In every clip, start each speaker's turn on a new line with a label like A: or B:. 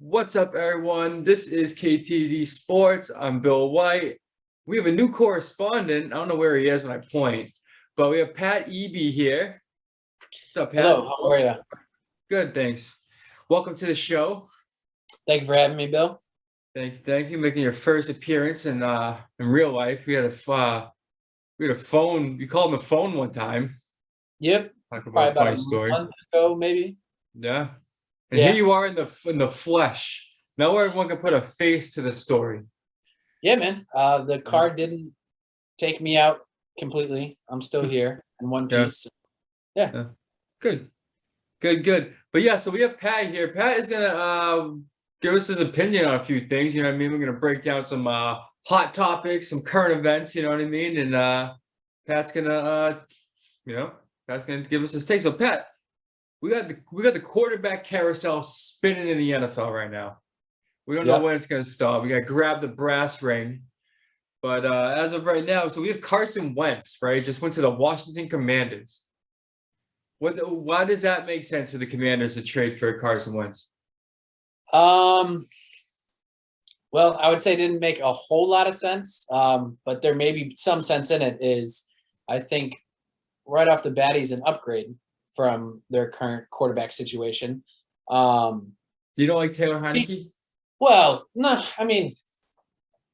A: What's up, everyone? This is KTD Sports. I'm Bill Whyte. We have a new correspondent. I don't know where he is when I point, but we have Pat Eby here. What's up, Pat?
B: Hello, how are you?
A: Good, thanks. Welcome to the show.
B: Thank you for having me, Bill.
A: Thank you, making your first appearance in real life. We had a phone. You called him a phone one time.
B: Yep,
A: Talk about
B: probably
A: a
B: about
A: funny
B: a
A: story.
B: month ago, maybe.
A: Yeah. And here
B: Yeah,
A: you are in the flesh. Now everyone can put a face to the story.
B: yeah, man. The car didn't take me out completely. I'm still here in one
A: Yeah.
B: piece. Yeah.
A: Yeah. Good. But yeah, so we have Pat here. Pat is gonna give us his opinion on a few things. You know what I mean? We're gonna break down some hot topics, some current events. You know what I mean? And Pat's gonna Pat's gonna give us his take. So Pat, we got the quarterback carousel spinning in the NFL right now. We don't know
B: Yep.
A: when it's gonna stop. We got to grab the brass ring. But as of right now, so we have Carson Wentz, right? Just went to the Washington Commanders. Why does that make sense for the Commanders to trade for Carson Wentz?
B: Um. Well, I would say it didn't make a whole lot of sense. But there may be some sense in it. I think right off the bat he's an upgrade from their current quarterback situation. Um.
A: You don't like Taylor Heineke?
B: Well, no, I mean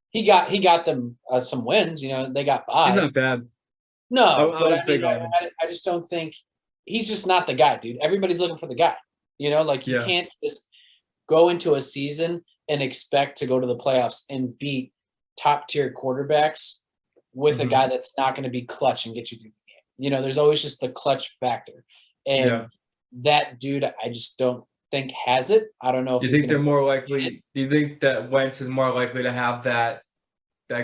B: he got them some wins. They got
A: He's
B: by.
A: not bad.
B: No,
A: I
B: but
A: was
B: I mean,
A: big on him.
B: I just don't think he's just not the guy, dude. Everybody's looking for the guy. Like you
A: Yeah.
B: can't just go into a season and expect to go to the playoffs and beat top tier quarterbacks with a
A: Mhm.
B: guy that's not going to be clutch and get you through the game. There's always just the clutch factor,
A: Yeah.
B: and that dude, I just don't think has it. I don't know if
A: You
B: he's
A: think
B: going
A: they're
B: to.
A: more likely? Do you think that Wentz is more likely to have that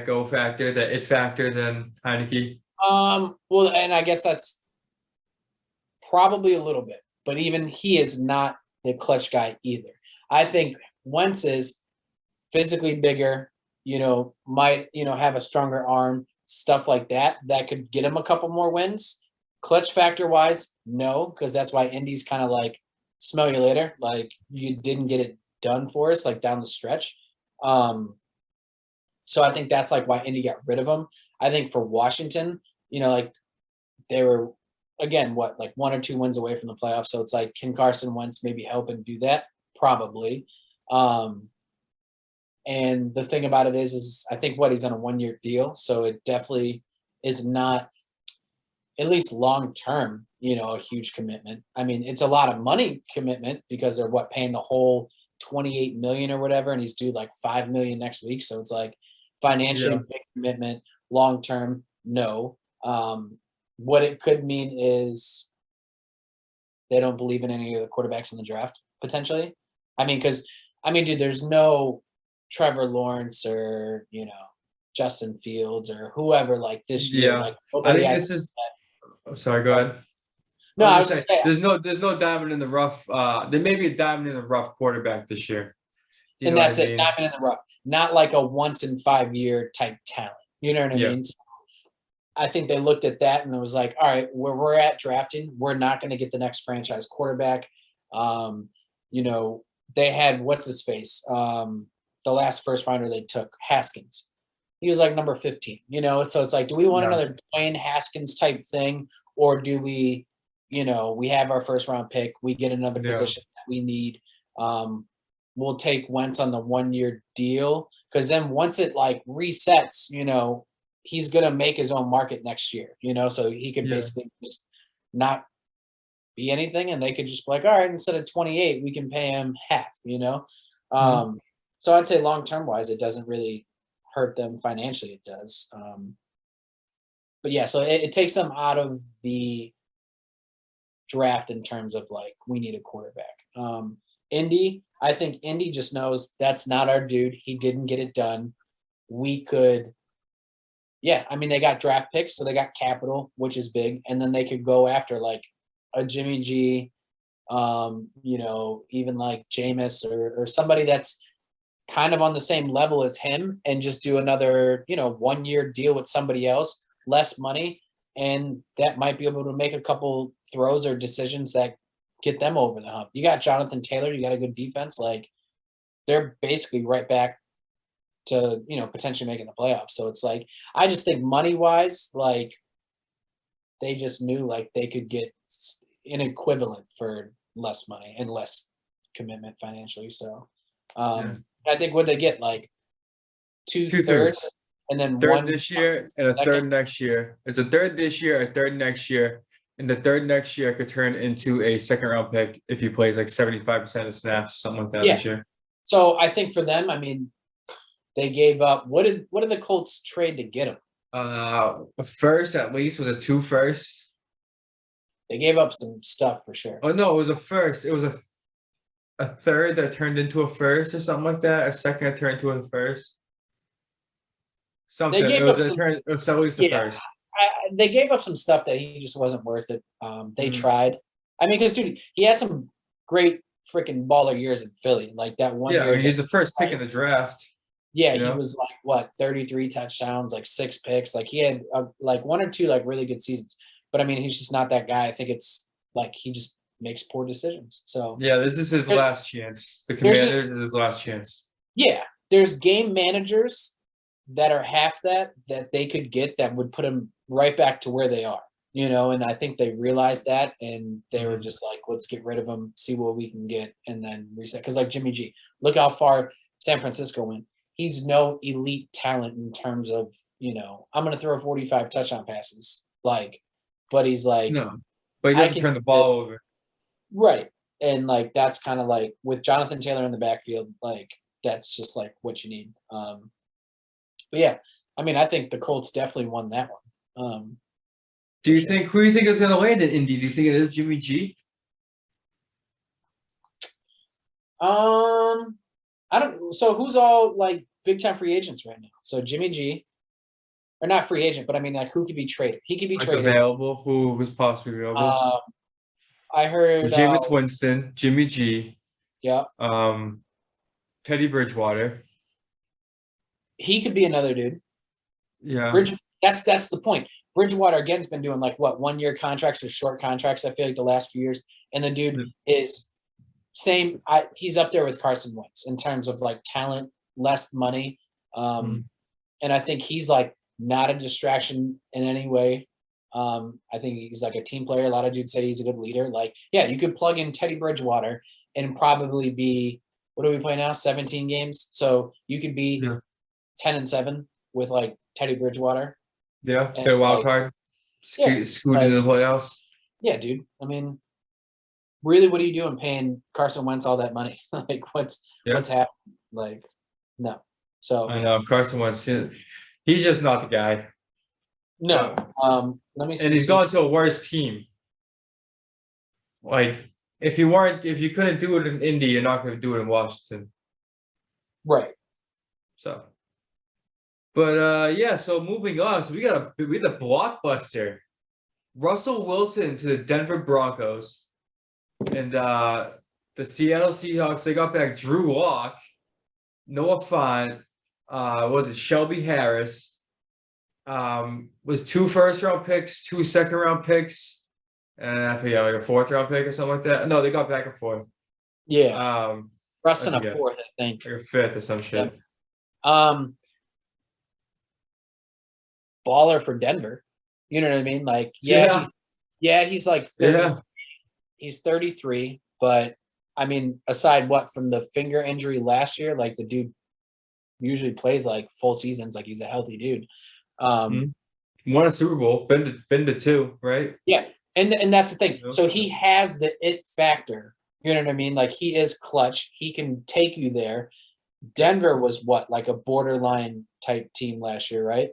A: go factor, that it factor than Heineke?
B: Well, and I guess that's probably a little bit, but even he is not the clutch guy either. I think Wentz is physically bigger, might, have a stronger arm, stuff like that, that could get him a couple more wins. Clutch factor wise, no, because that's why Indy's kind of like smell you later. Like you didn't get it done for us, like down the stretch. Um, so I think that's like why Indy got rid of him. I think for Washington, like they were again like 1 or 2 wins away from the playoffs. So it's like, can Carson Wentz maybe help and do that? Probably. Um, and the thing about it is I think he's on a 1-year deal, so it definitely is not, at least long term, a huge commitment. I mean, it's a lot of money commitment because they're paying the whole 28 million or whatever, and he's due like 5 million next week. So it's like financially
A: Yeah.
B: big commitment. Long term, no. What it could mean is they don't believe in any of the quarterbacks in the draft potentially. Dude, there's no Trevor Lawrence or Justin Fields or whoever like this year.
A: Yeah.
B: Like
A: I
B: nobody
A: think
B: has.
A: this is. I'm sorry. Go ahead. I
B: No,
A: was
B: I
A: just
B: was
A: saying,
B: just saying.
A: there's no diamond in the rough. There may be a diamond in the rough quarterback this year. You
B: And
A: know what I
B: that's it.
A: mean?
B: Diamond in the rough. Not like a once in 5 year type talent. You know what I
A: Yeah.
B: mean? So I think they looked at that and it was like, all right, where we're at drafting, we're not going to get the next franchise quarterback. Um, they had what's his face? The last first rounder they took, Haskins. He was like number 15, So it's like, do we want
A: Yeah.
B: another Dwayne Haskins type thing? Or do we, we have our first round pick, we get another
A: Yeah.
B: position that we need. We'll take Wentz on the 1-year deal. Because then once it like resets, he's gonna make his own market next year, so he could
A: Yeah.
B: basically just not be anything, and they could just be like, all right, instead of 28, we can pay him half.
A: Mhm.
B: So I'd say long term wise, it doesn't really hurt them financially. It does, but yeah, so it takes them out of the draft in terms of like we need a quarterback. Indy, I think Indy just knows that's not our dude. He didn't get it done. We could. Yeah, they got draft picks, so they got capital, which is big, and then they could go after like a Jimmy G, even like Jameis or somebody that's kind of on the same level as him, and just do another 1-year deal with somebody else, less money, and that might be able to make a couple throws or decisions that get them over the hump. You got Jonathan Taylor, you got a good defense, like they're basically right back to, potentially making the playoffs. So it's like, I just think money-wise, like, they just knew, like, they could get an equivalent for less money and less commitment financially. So, I think what they get, like, two-thirds, and then
A: third
B: one
A: this year and a
B: second.
A: third next year. It's a third this year, a third next year, and the third next year could turn into a second round pick if he plays like 75% of the snaps, something like that
B: Yeah.
A: this year.
B: So I think for them, I mean, they gave up. What did the Colts trade to get him?
A: A first at least was a 2 first.
B: They gave up some stuff for sure.
A: Oh no, it was a first. It was a third that turned into a first or something like that. A second that turned into a first. Something.
B: They gave
A: It was
B: up
A: a
B: some,
A: turn. It was at least the
B: yeah.
A: first.
B: They gave up some stuff that he just wasn't worth it. They
A: Mhm.
B: tried. I mean, because dude, he had some great freaking baller years in Philly. Like that one
A: Yeah,
B: year.
A: I mean, he's the first pick in the draft.
B: Yeah,
A: you
B: he
A: know?
B: was like what 33 touchdowns, like 6 picks. Like he had like 1 or 2 like really good seasons. But I mean, he's just not that guy. I think it's like he just makes poor decisions. So
A: Yeah, this is his
B: There's-
A: last chance. The
B: there's
A: Commanders
B: just-
A: is his last chance.
B: yeah, there's game managers that are half that they could get that would put them right back to where they are, and I think they realized that and they were
A: Mhm.
B: just like, let's get rid of them, see what we can get, and then reset. Because like Jimmy G, look how far San Francisco went. He's no elite talent in terms of, I'm going to throw 45 touchdown passes, like, but he's like,
A: No, but he
B: I
A: doesn't
B: can
A: turn the
B: do
A: ball
B: this.
A: over.
B: Right. And like that's kind of like with Jonathan Taylor in the backfield, like that's just like what you need. But yeah, I mean, I think the Colts definitely won that one.
A: Do you
B: sure.
A: think who do you think is going to land in Indy? Do you think it is Jimmy G?
B: I don't. So who's all like big time free agents right now? So Jimmy G, or not free agent, but I mean like who could be traded? He could be
A: Like
B: traded.
A: available? Who was possibly available?
B: I heard.
A: Jameis Winston, Jimmy G,
B: Yeah,
A: Teddy Bridgewater.
B: he could be another dude.
A: Yeah.
B: That's the point. Bridgewater again's been doing like what 1 year contracts or short contracts. I feel like the last few years, and the dude is same. He's up there with Carson Wentz in terms of like talent, less money, and I think he's like not a distraction in any way. I think he's like a team player. A lot of dudes say he's a good leader. Like, yeah, you could plug in Teddy Bridgewater and probably be what do we play now? 17 games. So you could be 10-7 with like Teddy Bridgewater.
A: Yeah.
B: And,
A: Get a wild
B: like,
A: card.
B: yeah,
A: Scoot into the playoffs.
B: Yeah, dude. I mean, really, what are you doing paying Carson Wentz all that money? Like, what's happening? Like, no. So
A: I know Carson Wentz. He's just not the guy.
B: no. Let me see.
A: And he's gone to a worse team. Like if you couldn't do it in Indy, you're not going to do it in Washington.
B: Right.
A: So, but yeah. So moving on. So we got the blockbuster, Russell Wilson to the Denver Broncos, and the Seattle Seahawks. They got back Drew Lock, Noah Fant. Was it Shelby Harris? Was 2 first-round picks, 2 second-round picks, and I forget like a 4th-round pick or something like that. No, they got back and forth.
B: Yeah. Russ in a
A: forget.
B: 4th, I think.
A: Like a 5th or some shit.
B: Baller for Denver. You know what I mean? Like, he's like 30.
A: Yeah.
B: He's 33, but I mean, aside from the finger injury last year, like the dude usually plays like full seasons, like he's a healthy dude.
A: Won a Super Bowl, been to 2, right?
B: Yeah, and that's the thing. So he has the it factor. You know what I mean? Like he is clutch. He can take you there. Denver was what, like a borderline type team last year, right?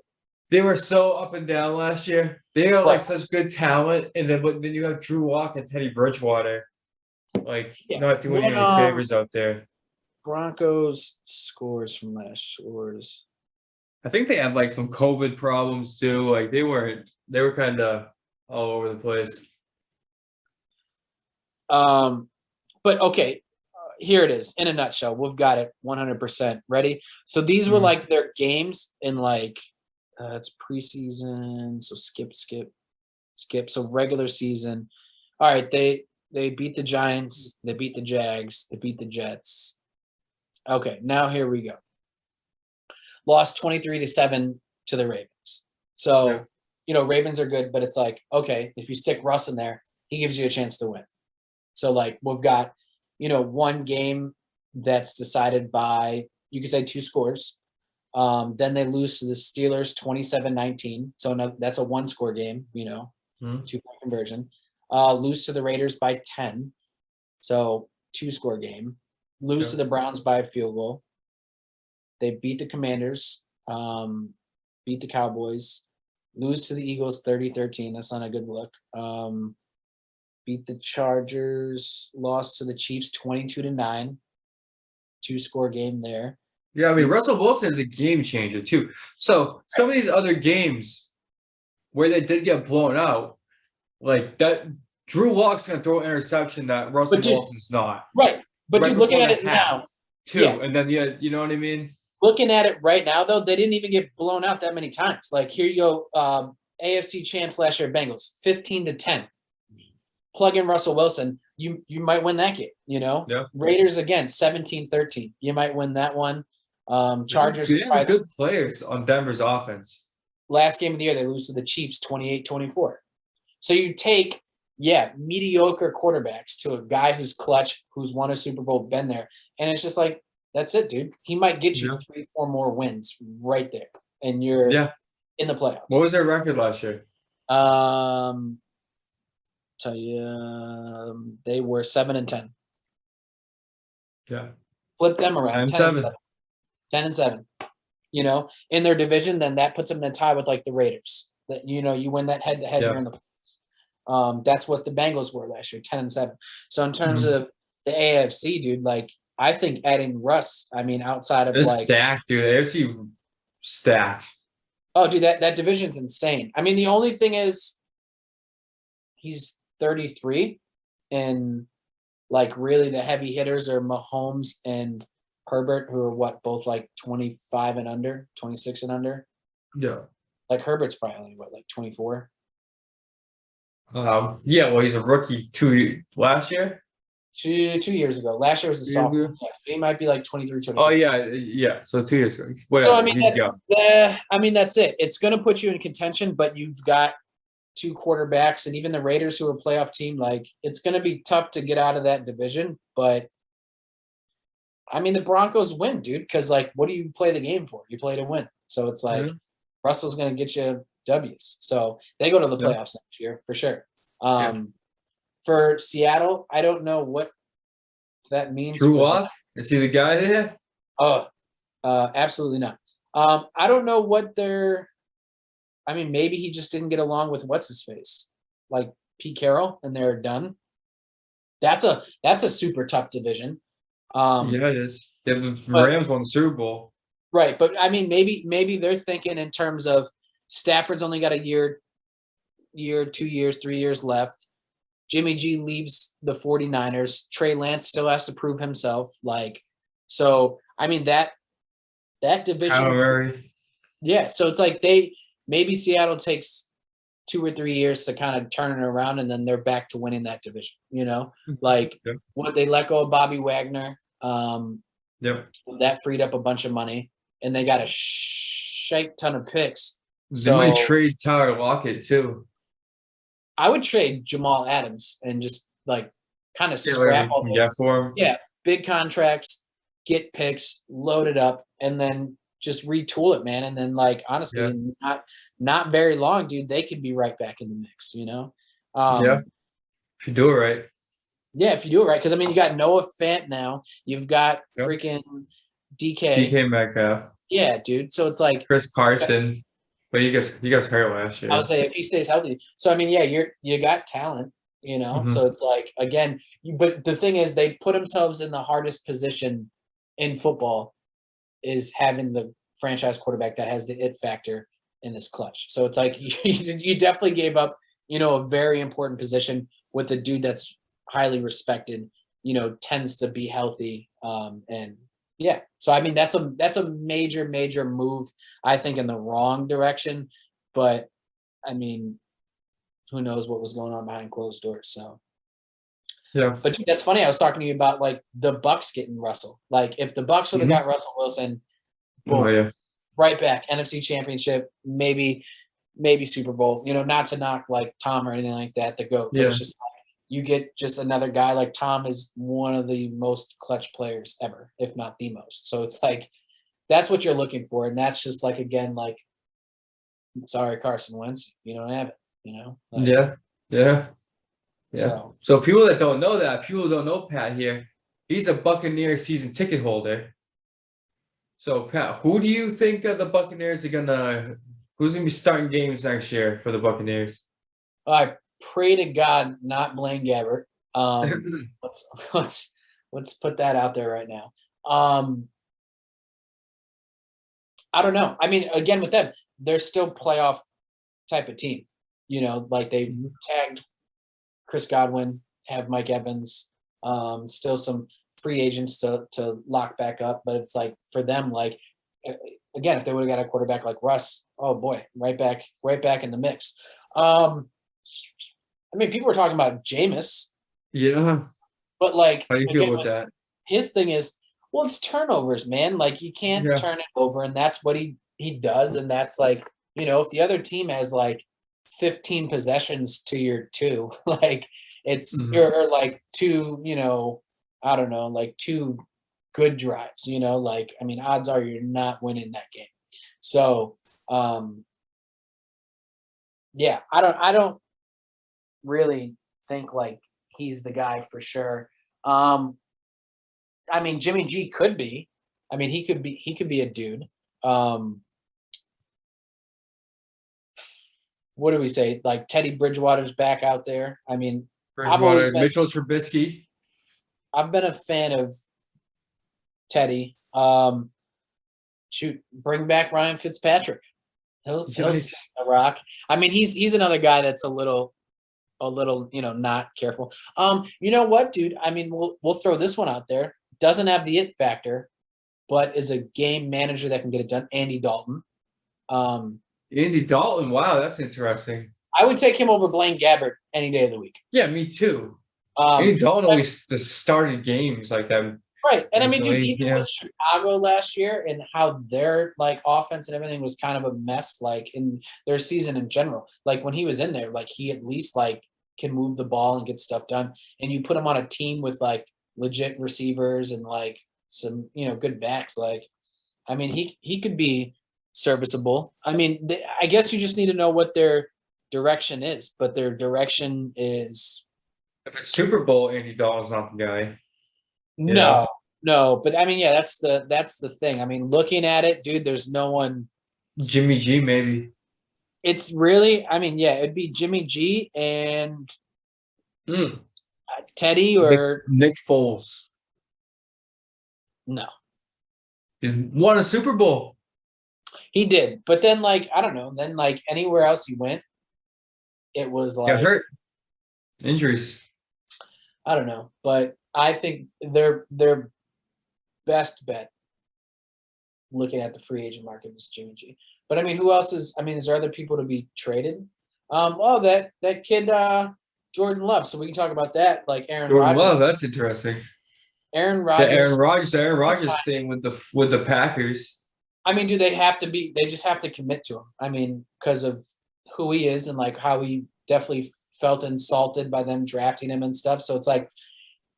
A: They were so up and down last year. They got like such good talent, and then you have Drew Lock and Teddy Bridgewater, like not doing you any favors out there.
B: Broncos scores from last scores.
A: I think they had like some COVID problems too. Like they were kind of all over the place.
B: But okay, here it is in a nutshell. We've got it 100%. Ready? So these were like their games in like it's preseason. So skip. So regular season. All right, they beat the Giants. They beat the Jags. They beat the Jets. Okay, now here we go. Lost 23-7 to the Ravens. So, Ravens are good, but it's like, okay, if you stick Russ in there, he gives you a chance to win. So, like, we've got, one game that's decided by, you could say 2 scores. Then they lose to the Steelers 27-19. So that's a 1-score game, 2-point conversion. Lose to the Raiders by 10. So 2-score game. Lose to the Browns by a field goal. They beat the Commanders, beat the Cowboys, lose to the Eagles 30-13. That's not a good look. Beat the Chargers, lost to the Chiefs 22-9. 2-score game there.
A: Yeah, I mean, Russell Wilson is a game changer too. So some of these other games where they did get blown out, like that, Drew Lock's gonna throw an interception that Russell Wilson's not.
B: Right. But
A: right
B: dude, looking at it
A: half,
B: now,
A: too, and then you know what I mean?
B: Looking at it right now, though, they didn't even get blown out that many times. Like, here you go, AFC champs last year, Bengals, 15-10. Plug in Russell Wilson, you might win that game,
A: Yeah.
B: Raiders, again, 17-13. You might win that one. Chargers.
A: They have good players on Denver's offense.
B: Last game of the year, they lose to the Chiefs 28-24. So you take, mediocre quarterbacks to a guy who's clutch, who's won a Super Bowl, been there, and it's just like, that's it, dude. He might get you 3-4 more wins right there, and you're in the playoffs.
A: What was their record last year?
B: Tell you, they were 7-10.
A: Yeah.
B: Flip them around.
A: 10-7.
B: 10-7. In their division, then that puts them in a tie with like the Raiders. That you win that head-to-head, you're in the playoffs. That's what the Bengals were last year, 10-7. So in terms of the AFC, dude, like, I think adding Russ, I mean, outside of
A: it's stacked, dude. AFC stacked.
B: Oh, dude, that division's insane. I mean, the only thing is he's 33, and like really the heavy hitters are Mahomes and Herbert, who are both like 25 and under, 26 and under.
A: Yeah.
B: Like Herbert's probably only like 24.
A: Well, he's a rookie last year.
B: 2 years ago. Last year was a sophomore. So he might be like 23, 24.
A: Oh yeah. So 2 years ago. Whatever.
B: So I mean that's it. It's going to put you in contention, but you've got 2 quarterbacks, and even the Raiders, who are a playoff team. Like, it's going to be tough to get out of that division. But I mean, the Broncos win, dude. Because like, what do you play the game for? You play to win. So it's like Russell's going to get you W's. So they go to the playoffs next year for sure. For Seattle, I don't know what that means.
A: Drew Lock? Is he the guy there?
B: Oh, absolutely not. I don't know what I mean, maybe he just didn't get along with what's his face, like Pete Carroll, and they're done. That's a super tough division.
A: It is. Yeah, the Rams won the Super Bowl.
B: Right, but I mean, maybe they're thinking in terms of Stafford's only got a year, 2 years, 3 years left. Jimmy G leaves the 49ers. Trey Lance still has to prove himself. Like, so I mean that division. Yeah, so it's like maybe Seattle takes 2 or 3 years to kind of turn it around, and then they're back to winning that division. Like what they let go of Bobby Wagner. That freed up a bunch of money, and they got a shite ton of picks.
A: They might trade Tyler Lockett too.
B: I would trade Jamal Adams and just like kind of scrap all
A: for him.
B: Yeah, big contracts, get picks, load it up, and then just retool it, man. And then, like, honestly, not very long, dude, they could be right back in the mix,
A: If you do it right.
B: Yeah, if you do it right. Because, I mean, you got Noah Fant now. You've got freaking DK.
A: DK Metcalf.
B: Yeah, dude. So it's like
A: Chris Carson. But you guys hurt last year.
B: I would say if he stays healthy. So I mean, you got talent, So it's like, again, but the thing is, they put themselves in the hardest position in football, is having the franchise quarterback that has the it factor in this clutch. So it's like you definitely gave up, a very important position with a dude that's highly respected, tends to be healthy, and yeah. So I mean, that's a major move, I think, in the wrong direction. But I mean, who knows what was going on behind closed doors? So
A: Yeah.
B: But dude, that's funny. I was talking to you about like the Bucks getting Russell. Like if the Bucks would have got Russell Wilson, boom,
A: Oh yeah.
B: right back, NFC Championship, maybe Super Bowl. Not to knock like Tom or anything like that, the GOAT. But
A: Yeah.
B: it's just like you get just another guy like Tom is one of the most clutch players ever, if not the most. So it's like that's what you're looking for, and that's just like again like, sorry Carson Wentz, you don't have it. Like,
A: Yeah. Yeah. Yeah.
B: So
A: So people that don't know that, people don't know Pat here. He's a Buccaneer season ticket holder. So Pat, who do you think the Buccaneers are gonna? Who's gonna be starting games next year for the Buccaneers?
B: I pray to God not Blaine Gabbert. Let's put that out there right now. I don't know. I mean, again, with them, they're still playoff type of team. Like they tagged Chris Godwin, have Mike Evans, still some free agents to lock back up. But it's like for them, like again, if they would have got a quarterback like Russ, oh boy, right back in the mix. I mean, people were talking about Jameis.
A: Yeah.
B: But like,
A: How do you feel about that?
B: His thing is, well, it's turnovers, man. Like you can't turn it over, and that's what he does. And that's like, if the other team has like 15 possessions to your 2, like it's or like 2, I don't know, like 2 good drives. Like I mean, odds are you're not winning that game. So, yeah, I don't really think like he's the guy for sure. I mean, Jimmy G could be. I mean, he could be a dude. What do we say? Like Teddy Bridgewater's back out there. I mean,
A: Mitchell Trubisky.
B: I've been a fan of Teddy. Shoot, bring back Ryan Fitzpatrick. He'll a rock. I mean, he's another guy that's a little, not careful. You know what, dude? I mean, we'll throw this one out there. Doesn't have the it factor, but is a game manager that can get it done. Andy Dalton.
A: Andy Dalton. Wow, that's interesting.
B: I would take him over Blaine Gabbert any day of the week.
A: Yeah, me too. Andy Dalton always started games like that.
B: Right. And I mean, dude, even with Chicago last year and how their like offense and everything was kind of a mess, like in their season in general. Like when he was in there, like he at least like can move the ball and get stuff done. And you put him on a team with like legit receivers and like some, good backs. Like, I mean, he could be serviceable. I mean, I guess you just need to know what their direction is, but their direction is.
A: If it's Super Bowl, Andy Dalton's not the guy.
B: No, but I mean, yeah, that's the thing. I mean, looking at it, dude, there's no one.
A: Jimmy G, maybe.
B: It's really, I mean, yeah, it'd be Jimmy G and Teddy or
A: Nick Foles.
B: No,
A: He won a Super Bowl.
B: He did, but then like I don't know, then like anywhere else he went, it was like
A: got hurt, injuries.
B: I don't know, but I think their best bet, looking at the free agent market, is Jimmy G. But I mean, who else is? I mean, is there other people to be traded? That kid Jordan Love. So we can talk about that. Like Aaron Rodgers.
A: Love, that's interesting.
B: Aaron Rodgers.
A: The Aaron Rodgers thing with the Packers.
B: I mean, do they have to be? They just have to commit to him. I mean, because of who he is and like how he definitely felt insulted by them drafting him and stuff. So it's like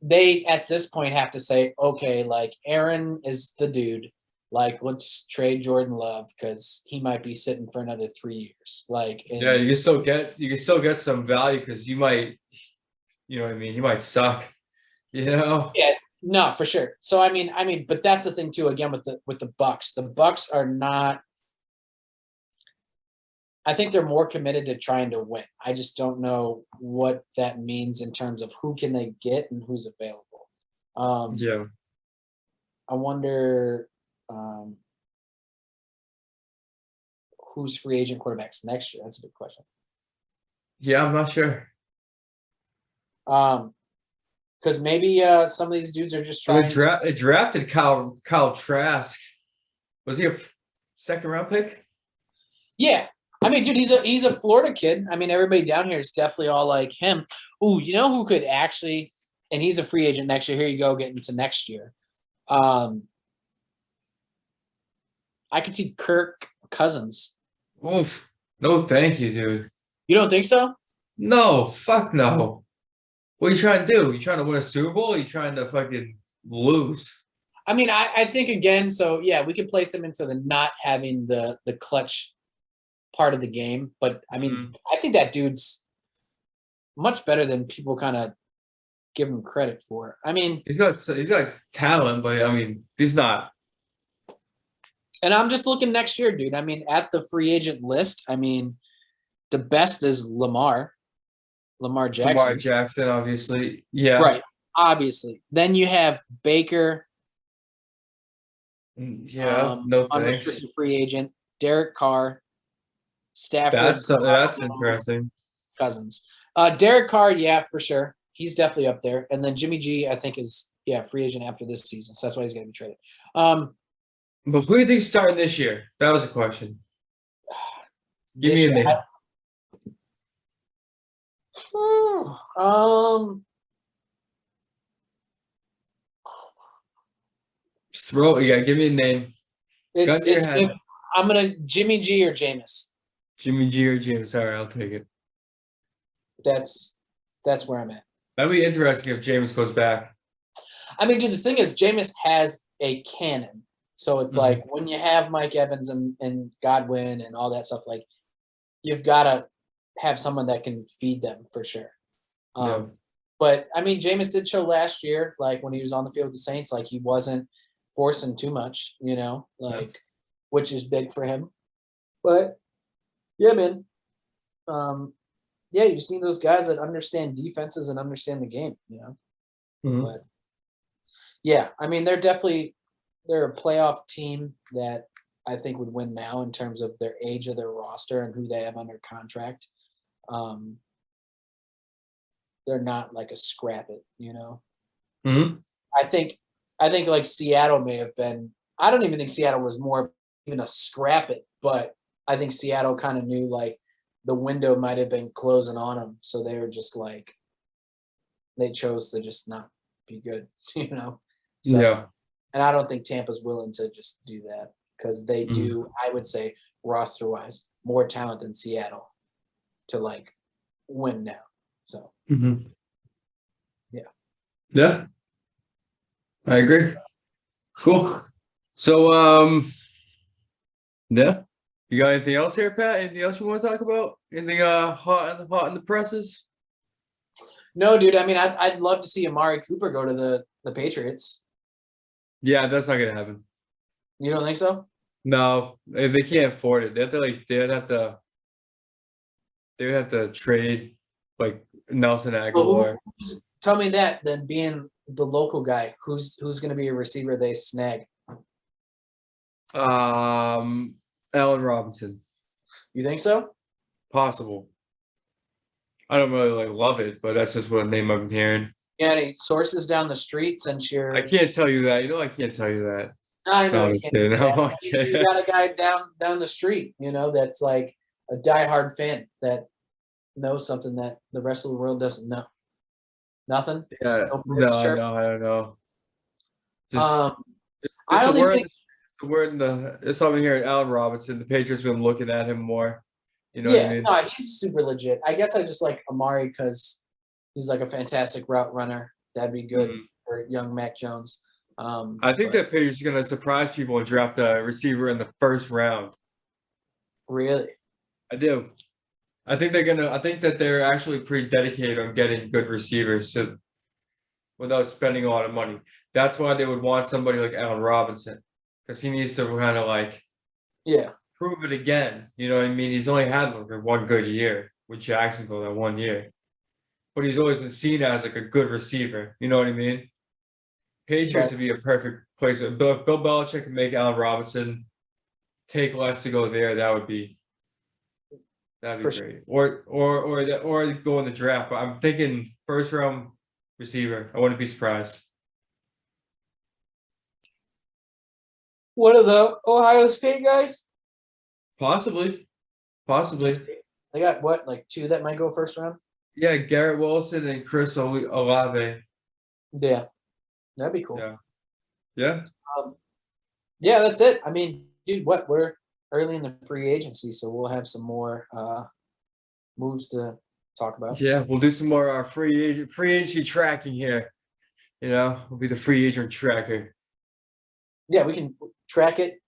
B: they at this point have to say, okay, like Aaron is the dude. Like, let's trade Jordan Love because he might be sitting for another 3 years. Like,
A: yeah, you can still get some value because you might, you know what I mean. He might suck, Yeah,
B: no, for sure. So I mean, but that's the thing too. Again, with the Bucks, the Bucks are not. I think they're more committed to trying to win. I just don't know what that means in terms of who can they get and who's available.
A: Yeah.
B: I wonder who's free agent quarterbacks next year. That's a big question.
A: Yeah, I'm not sure.
B: Because maybe some of these dudes are just trying.
A: They drafted Kyle Trask. Was he a second round pick?
B: Yeah. I mean, dude, he's a Florida kid. I mean, everybody down here is definitely all like him. Ooh, you know who could actually and he's a free agent next year. Here you go, getting to next year. I could see Kirk Cousins.
A: Oof. No, thank you, dude.
B: You don't think so?
A: No, fuck no. What are you trying to do? You trying to win a Super Bowl? Or are you trying to fucking lose?
B: I mean, I think again, so yeah, we could place him into the not having the clutch part of the game. But I mean, I think that dude's much better than people kind of give him credit for. I mean,
A: he's got talent, but I mean, he's not.
B: And I'm just looking next year, dude. I mean, at the free agent list, I mean, the best is Lamar Jackson.
A: Lamar Jackson, obviously. Yeah.
B: Right. Obviously. Then you have Baker.
A: Yeah. No thanks.
B: Unrestricted free agent. Derek Carr. Stafford.
A: That's interesting.
B: Cousins. Derek Carr, yeah, for sure. He's definitely up there. And then Jimmy G, I think, is free agent after this season. So that's why he's going to be traded.
A: But who do you think starting this year? That was a question. Give me a name. Just throw. Yeah, give me a name.
B: I'm gonna Jimmy G or Jameis.
A: Jimmy G or James. All right, I'll take it.
B: That's where I'm at.
A: That'd be interesting if James goes back.
B: I mean, dude, the thing is, Jameis has a cannon. So it's like when you have Mike Evans and Godwin and all that stuff, like you've got to have someone that can feed them for sure. But I mean, Jameis did show last year, like when he was on the field with the Saints, like he wasn't forcing too much, which is big for him. But yeah, man. You just need those guys that understand defenses and understand the game, But yeah, I mean, they're a playoff team that I think would win now in terms of their age of their roster and who they have under contract. They're not like a scrap it, I think like Seattle may have been. I don't even think Seattle was more even a scrap it, but I think Seattle kind of knew like the window might have been closing on them, so they were just like they chose to just not be good, So,
A: yeah.
B: And I don't think Tampa's willing to just do that because they do, I would say, roster-wise, more talent than Seattle to like win now. So,
A: yeah, I agree. Cool. So, yeah, you got anything else here, Pat? Anything else you want to talk about? Anything hot in the presses?
B: No, dude. I mean, I'd love to see Amari Cooper go to the Patriots.
A: Yeah, that's not gonna happen.
B: You don't think so?
A: No, they can't afford it. They would have to trade like Nelson Aguilar.
B: Tell me that. Then being the local guy, who's going to be a receiver they snag?
A: Allen Robinson.
B: You think so?
A: Possible. I don't really love it, but that's just what name I'm hearing.
B: Yeah, any sources down the street since you're.
A: I can't tell you that. I can't tell you that.
B: I know.
A: No, I'm just kidding.
B: You got a guy down the street, that's like a diehard fan that knows something that the rest of the world doesn't know. Nothing.
A: Yeah. No, I don't know.
B: I only think
A: it's over here. Allen Robinson. The Patriots have been looking at him more. You know what I mean?
B: No, he's super legit. I guess I just like Amari because he's like a fantastic route runner. That'd be good for young Mac Jones.
A: I think that Patriots is going to surprise people and draft a receiver in the first round.
B: Really?
A: I do. I think that they're actually pretty dedicated on getting good receivers without spending a lot of money. That's why they would want somebody like Allen Robinson because he needs to kind of prove it again. You know what I mean? He's only had one good year with Jacksonville that 1 year, but he's always been seen as like a good receiver. You know what I mean? Patriots would be a perfect place. If Bill Belichick can make Allen Robinson take less to go there, that'd be great. Sure. Or go in the draft. But I'm thinking first round receiver. I wouldn't be surprised.
B: One of the Ohio State guys?
A: Possibly.
B: They got what, like two that might go first round?
A: Yeah, Garrett Wilson and Chris Olave.
B: Yeah, that'd be cool.
A: Yeah. Yeah.
B: Yeah, that's it. I mean, dude, we're early in the free agency, so we'll have some more moves to talk about.
A: Yeah. We'll do some more free agency tracking here. We'll be the free agent tracker.
B: Yeah, we can track it,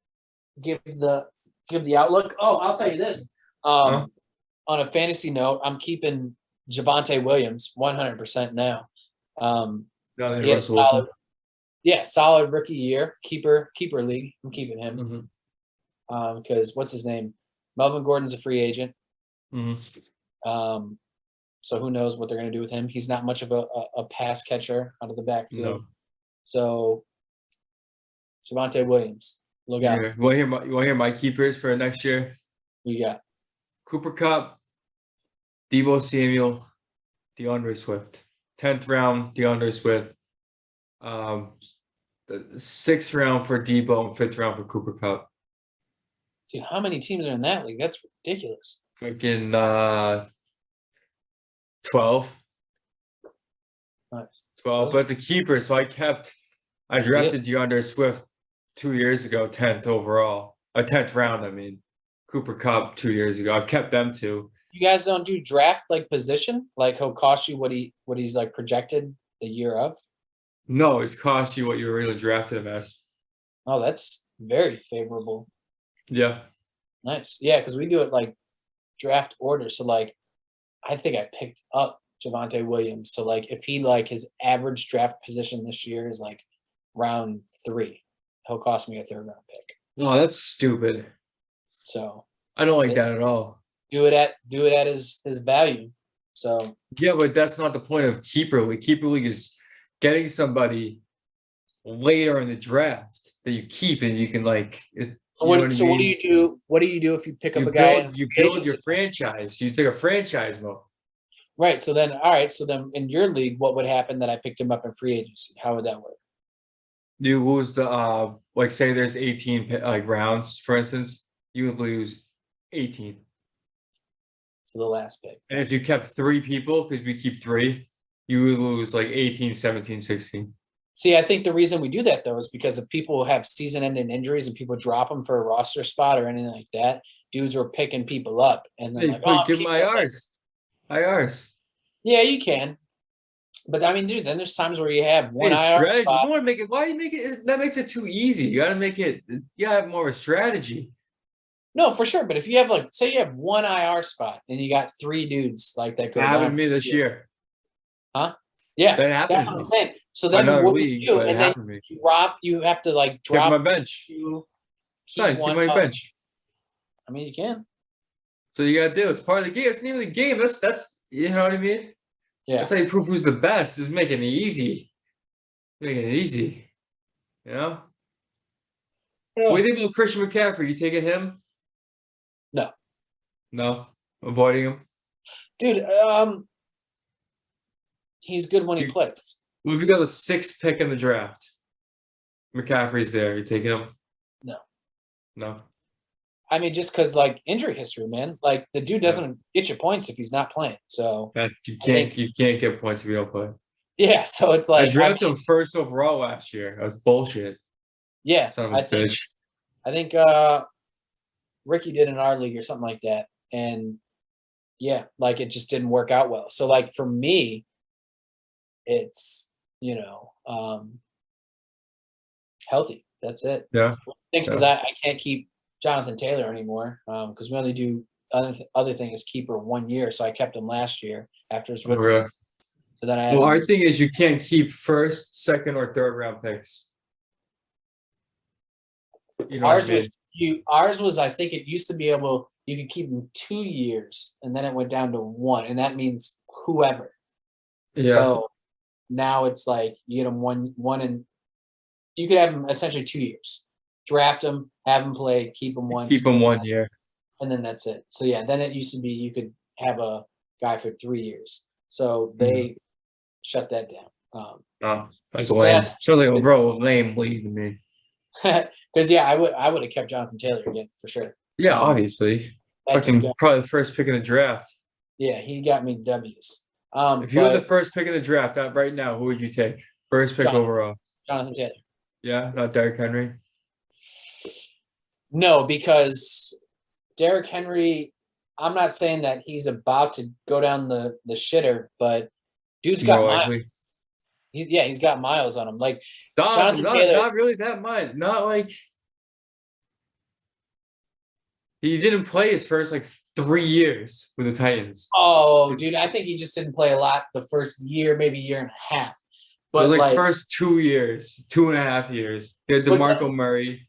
B: give the outlook. Oh, I'll tell you this. On a fantasy note, I'm keeping Javonte Williams 100% now.
A: Now that
B: He had a
A: Russell Wilson.
B: solid rookie year, keeper league. I'm keeping him
A: Mhm.
B: because what's his name? Melvin Gordon's a free agent.
A: Mhm.
B: So who knows what they're going to do with him? He's not much of a pass catcher out of the backfield.
A: No.
B: So Javonte Williams, look out.
A: You want to hear my keepers for next year?
B: Who you got?
A: Cooper Kupp, Deebo Samuel, DeAndre Swift. 10th round, DeAndre Swift. The 6th round for Deebo and 5th round for Cooper Kupp.
B: Dude, how many teams are in that league? That's ridiculous.
A: Freaking 12.
B: Nice.
A: 12, but it's a keeper, so I drafted DeAndre Swift 2 years ago, 10th overall. 10th round, I mean. Cooper Kupp 2 years ago. I've kept them too.
B: You guys don't do draft like position? Like he'll cost you what he's like projected the year of?
A: No, it's cost you what you originally drafted him as.
B: Oh, that's very favorable.
A: Yeah.
B: Nice. Yeah, because we do it like draft order. So like I think I picked up Javonte Williams. So like if he like his average draft position this year is like round 3, he'll cost me a 3rd round pick.
A: Oh, that's stupid.
B: So
A: I don't like that at all.
B: Do it at his value. So
A: yeah, but that's not the point of keeper league. Keeper league is getting somebody later in the draft that you keep, and you can like.
B: what do you do? What do you do if you pick up a guy?
A: You build your franchise. You take a franchise mode.
B: Right. So then, all right. So then, in your league, what would happen that I picked him up in free agency? How would that work?
A: You lose the like say there's 18 like rounds, for instance. You would lose 18.
B: So the last pick.
A: And if you kept 3 people, because we keep 3, you would lose like 18, 17, 16.
B: See, I think the reason we do that, though, is because if people have season-ending injuries and people drop them for a roster spot or anything like that, dudes were picking people up. And then
A: give them IRs. IRs.
B: Yeah, you can. But, I mean, dude, then there's times where you have one IR
A: strategy.
B: spot.
A: You want to make it – why do you make it – that makes it too easy. You got to make it – you got to have more of a strategy.
B: No, for sure. But if you have like, say you have one IR spot and you got 3 dudes like that go down.
A: Happened to me this year.
B: Huh? Yeah.
A: That happened.
B: That's what I'm saying. So then what do you do? And then you have to like drop
A: my bench.
B: Keep
A: my bench.
B: I mean, you can.
A: So you got to do. It's part of the game. It's not even the game. That's you know what I mean?
B: Yeah.
A: That's how you prove who's the best. Is making it easy. Making it easy. You know? Yeah. What do you think about Christian McCaffrey? You taking him?
B: No.
A: No? Avoiding him?
B: Dude, he's good when he plays.
A: Well, if you got the 6th pick in the draft, McCaffrey's there. You taking him?
B: No.
A: No.
B: I mean, just because like injury history, man. Like the dude doesn't get you points if he's not playing. So
A: you can't get points if you don't play.
B: Yeah, so it's like
A: I drafted him 1st overall last year. That was bullshit.
B: Yeah,
A: Son of a bitch.
B: I think Ricky did in our league or something like that, and yeah, like it just didn't work out well. So like for me, it's healthy. That's it.
A: Yeah.
B: Thanks is I can't keep Jonathan Taylor anymore because we only do other thing is keeper 1 year, so I kept him last year after his rookie.
A: Okay.
B: So then
A: our thing is you can't keep 1st, 2nd, or 3rd round picks. You know
B: ours was I think it used to be you could keep them 2 years and then it went down to 1, and that means whoever.
A: Yeah.
B: So now it's like you get them one and you could have them essentially 2 years. Draft them, have them play, keep them 1.
A: Keep them 1 year.
B: And then that's it. So yeah, then it used to be you could have a guy for 3 years. So they shut that down.
A: That's lame. Sounds like a real lame league to me.
B: Because I would have kept Jonathan Taylor again for sure.
A: Yeah, obviously. Fucking probably the 1st pick in the draft.
B: Yeah, he got me W's.
A: If you had the 1st pick in the draft right now, who would you take? First pick overall.
B: Jonathan Taylor.
A: Yeah, not Derrick Henry.
B: No, because Derrick Henry, I'm not saying that he's about to go down the shitter, but dude's got miles. He's got miles on him. Like Jonathan Taylor,
A: not really that much. Not like he didn't play his first 3 years with the Titans.
B: Oh, dude, I think he just didn't play a lot the first year, maybe year and a half. But
A: it was first 2 years, 2.5 years. He had DeMarco Murray.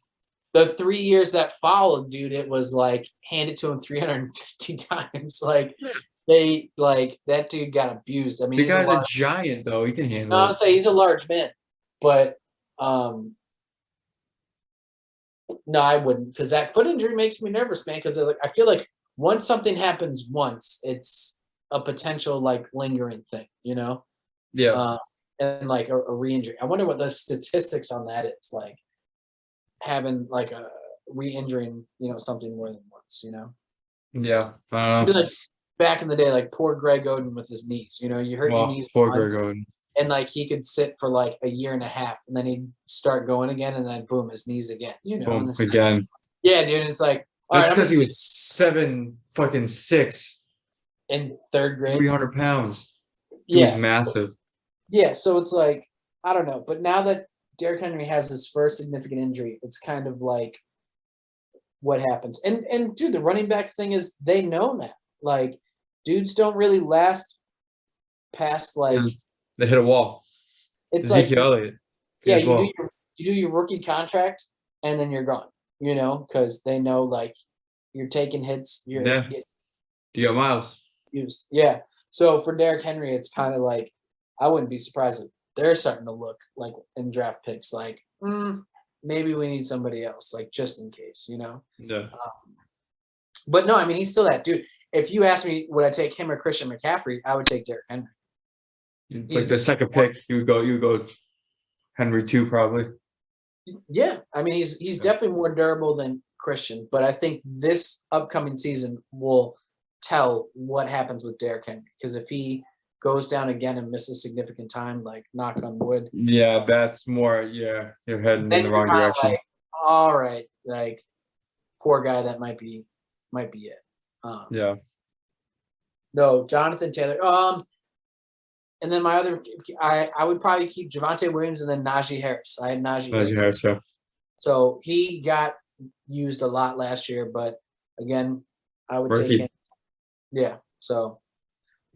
B: The 3 years that followed, dude, it was hand it to him 350 times. That dude got abused. I mean,
A: the guy's a giant, though. He can handle it.
B: I'll say he's a large man, but no, I wouldn't, because that foot injury makes me nervous, man. Because I feel like once something happens once, it's a potential lingering thing, you know?
A: Yeah.
B: And a re-injury. I wonder what the statistics on that is, having a re-injuring, something more than once, you know?
A: Yeah. I don't know.
B: Back in the day, poor Greg Oden with his knees, you hurt your knees.
A: Poor Greg Oden.
B: And he could sit for a year and a half, and then he'd start going again, and then boom, his knees again.
A: Boom, again.
B: Yeah, dude. It's
A: that's because he was 7'6"
B: in third grade,
A: 300 pounds. He was massive.
B: Yeah, so it's I don't know, but now that Derrick Henry has his first significant injury, it's kind of what happens. And dude, the running back thing is they know that dudes don't really last past
A: they hit a wall.
B: It's
A: Ezekiel Elliott.
B: Yeah, you do your rookie contract and then you're gone. Because they know you're taking hits. You
A: got miles.
B: Used. Yeah. So for Derrick Henry, it's kind of I wouldn't be surprised if they're starting to look in draft picks maybe we need somebody else just in case,
A: Yeah.
B: But no, I mean he's still that dude. If you ask me, would I take him or Christian McCaffrey? I would take Derrick Henry.
A: The second pick, you would go Henry 2 probably.
B: Yeah, I mean he's definitely more durable than Christian, but I think this upcoming season will tell what happens with Derrick Henry, because if he goes down again and misses significant time, knock on wood.
A: Yeah, that's more. Yeah, you're heading in the wrong direction.
B: All right, poor guy. That might be it.
A: Yeah.
B: No, Jonathan Taylor. And then my other, I would probably keep Javonte Williams and then Najee Harris. I had Najee Harris.
A: Yeah.
B: So he got used a lot last year, but again, I would take him. Yeah. So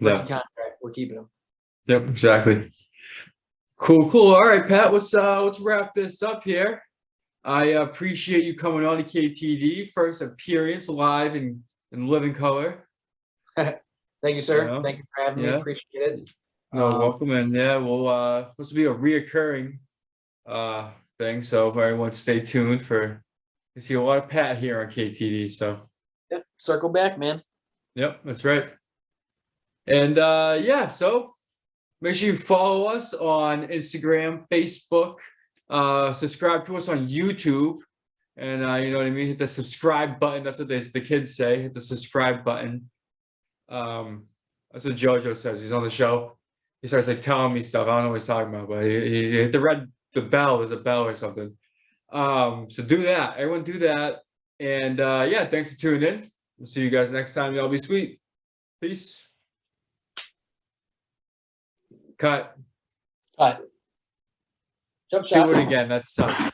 B: rookie contract, we're keeping him.
A: Yep, exactly. Cool. All right, Pat. Let's wrap this up here. I appreciate you coming on to KTD. First appearance live in living color.
B: Thank you, sir. Thank you for having me. Appreciate it.
A: No, welcome in. Yeah, well, this will be a reoccurring thing. So everyone stay tuned you see a lot of Pat here on KTD. So
B: circle back, man.
A: Yep, that's right. And so make sure you follow us on Instagram, Facebook, subscribe to us on YouTube, and you know what I mean, hit the subscribe button. That's what the kids say. Hit the subscribe button. That's what JoJo says. He's on the show. He starts telling me stuff. I don't know what he's talking about, but he hit the bell. There's a bell or something. So do that. Everyone do that. And thanks for tuning in. We'll see you guys next time. Y'all be sweet. Peace. Cut.
B: Jump shot.
A: Do it again. That sucked.